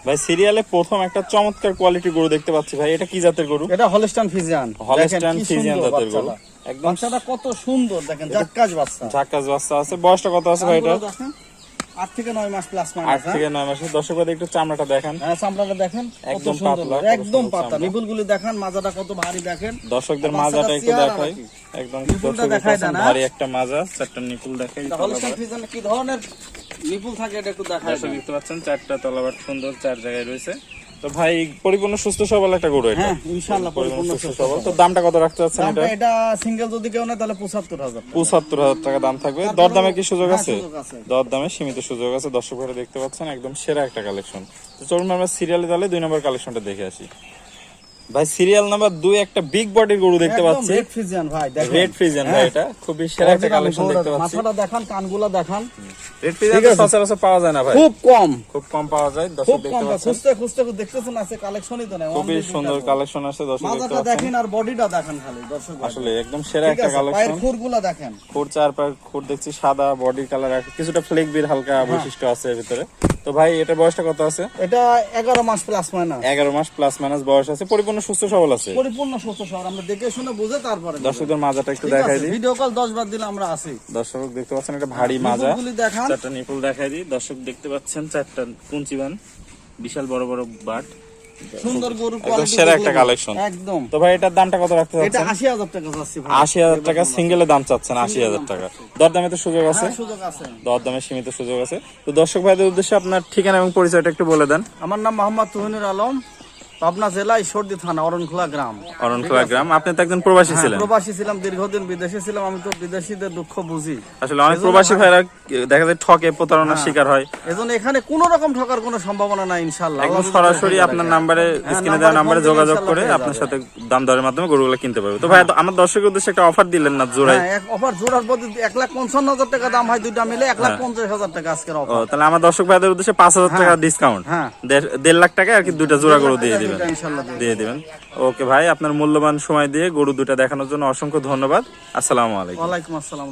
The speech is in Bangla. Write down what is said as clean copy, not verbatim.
ভাই সিরিয়ালে প্রথম একটা চমৎকার কোয়ালিটি গরু দেখতে পাচ্ছি ভাই, এটা কি জাতের গরু? এটা হলস্টাইন ফ্রিজিয়ান। হলস্টাইন ফ্রিজিয়ান জাতের গরু, একদম বাচ্চাটা কত সুন্দর দেখেন, জাক্কাস বাচ্চা। ঝাক্কাস বাচ্চা আছে। বয়সটা কত আছে ভাই এটা? 8 থেকে 9 মাস প্লাস 8 থেকে 9 মাস। দর্শক ভাই একটু চামড়াটা দেখেন। হ্যাঁ, চামড়াটা দেখেন কত একদম সুন্দর, পাতলা, একদম পাতলা। নিপুলগুলি দেখেন, মাজাটা কত ভারী দেখেন। দর্শকদের মাজাটা একটু দেখাই, একদম নিপুলটা দেখাই দেন। ভারী একটা মাজা, চারটা নিপুল দেখাই। হলস্টাইন ফ্রিজিয়ান কি ধরনের নিপুল থাকে এটা একটু দেখাই দর্শক দেন। দেখতে পাচ্ছেন চারটা তলাবাট সুন্দর, 4 জায়গায় রয়েছে। তো ভাই পরিপূর্ণ সুস্থ সবল একটা গরু এটা। হ্যাঁ, ইনশাআল্লাহ পরিপূর্ণ সুস্থ সবল। তো দামটা কত রাখতে চাচ্ছেন এটা? এটা সিঙ্গেল যদি কেউ নেয় তাহলে 75,000 টাকা। 75,000 টাকা দাম থাকবে। দরদামে কি সুযোগ হ্যাঁ, আছে? সুযোগ আছে। দরদামে সীমিত সুযোগ আছে। দর্শক ভাইরা দেখতে পাচ্ছেন একদম সেরা একটা কালেকশন। তো চলুন আমরা সিরিয়ালে তাহলে 2 নম্বর কালেকশনটা দেখে আসি। ভাই সিরিয়াল নাম্বার 2 একটা বিগ বডির গরু দেখতে পাচ্ছি। রেড ফ্রিজিয়ান ভাই দেখেন। রেড ফ্রিজিয়ান ভাই, এটা খুবই সেরা একটা কালেকশন দেখতে পাচ্ছি। মাথাটা দেখান, কানগুলা দেখান। রেড ফ্রিজিয়ান তো সচরাচর পাওয়া যায় না ভাই, খুব কম, খুব কম পাওয়া যায়। দর্শক খুব দেখতে কম। পাচ্ছেন খুঁজতে খুঁজতে দেখতেছেন আছে কালেকশনই তো নাই। খুবই সুন্দর কালেকশন আছে। দর্শক দেখতে মাথাটা পাচ্ছেন দেখেন আর বডিটা দেখেন খালি দর্শক ভাই। আসলে একদম সেরা ঠিক একটা আছে, পায়ের কালেকশন। খুরগুলা দেখেন। খুর, চার পায়ের খুর দেখছি সাদা, বডি কালার কিছুটা ফ্লেক বির হালকা বৈশিষ্ট্য আছে এর ভিতরে। তো ভাই এটা বয়সটা কত আছে? এটা 11 মাস প্লাস মাইনাস। 11 মাস প্লাস মাইনাস বয়স আছে। পরিপূর্ণ সুস্থ সবল আছে। পরিপূর্ণ সুস্থ শহর, আমরা দেখে শুনে বুঝে তারপরে দর্শকদের মাজাটা একটু দেখাই দিই। ভিডিও কল 10 বার দিলে আমরা আসি। দর্শক দেখতে পাচ্ছেন এটা ভারী মাজা, নিপুলগুলি দেখান। চারটা নিপুল দেখাই দিই। দর্শক দেখতে পাচ্ছেন চারটা কুঞ্চিবান, বিশাল বড় বড় বাট, সুন্দর গরু, একদম কোয়ালিটি সেরা একটা কালেকশন। একদম। তো ভাই এটার দামটা কত রাখতে এটা চাচ্ছেন? 80,000 টাকা যাচ্ছে ভাই। 80,000 টাকা সিঙ্গেলের দাম চাচ্ছেন, 80,000 টাকা। দরদামে তো সুযোগ আছে? হ্যাঁ, সুযোগ আছে। দরদামে সীমিত সুযোগ আছে। তো দর্শক ভাইদের উদ্দেশ্যে আপনার ঠিকানা এবং পরিচয়টা একটু বলে দেন। আমার নাম মোহাম্মদ তুহিনুর আলম, পাবনা জেলা ঈশ্বরদী থানা, অরণখোলা গ্রাম। অরণখোলা গ্রাম। আপনি তো একজন প্রবাসী ছিলেন। প্রবাসী ছিলাম, দীর্ঘদিন বিদেশে ছিলাম। আমি তো বিদেশিদের দুঃখ বুঝি। আসলে অনেক প্রবাসী ভাইরা দেখা যায় ঠকে, প্রতারণার শিকার হয়। এজন্য এখানে কোনো রকম ঠকার কোনো সম্ভাবনা নাই ইনশাআল্লাহ। একদম সরাসরি আপনার নাম্বারে, স্ক্রিনে দেওয়া নাম্বারে যোগাযোগ করে আপনার সাথে দাম দরের মাধ্যমে গরুগুলো কিনতে পারবে। তো ভাই আমার দর্শকের উদ্দেশ্যে একটা অফার দিলেন না জোড়ায়? হ্যাঁ, এক অফার জোড়ার প্রতি 1,55,000 টাকা দাম হয়, দুইটা মিলে 1,50,000 টাকা আজকের ও, অফার। তাহলে আমার দর্শক ভাইদের উদ্দেশ্যে 5,000 টাকা ডিসকাউন্ট, হ্যাঁ। 1.5 লাখ টাকা আর কি দুইটা জোড়া গরু দিয়ে দিবেন। ইনশাআল্লাহ দিয়ে দিবেন। ওকে ভাই, আপনার মূল্যবান সময় দিয়ে গরু দুটা দেখানোর জন্য অসংখ্য ধন্যবাদ। আসসালামু আলাইকুম। ওয়ালাইকুম আসসালাম।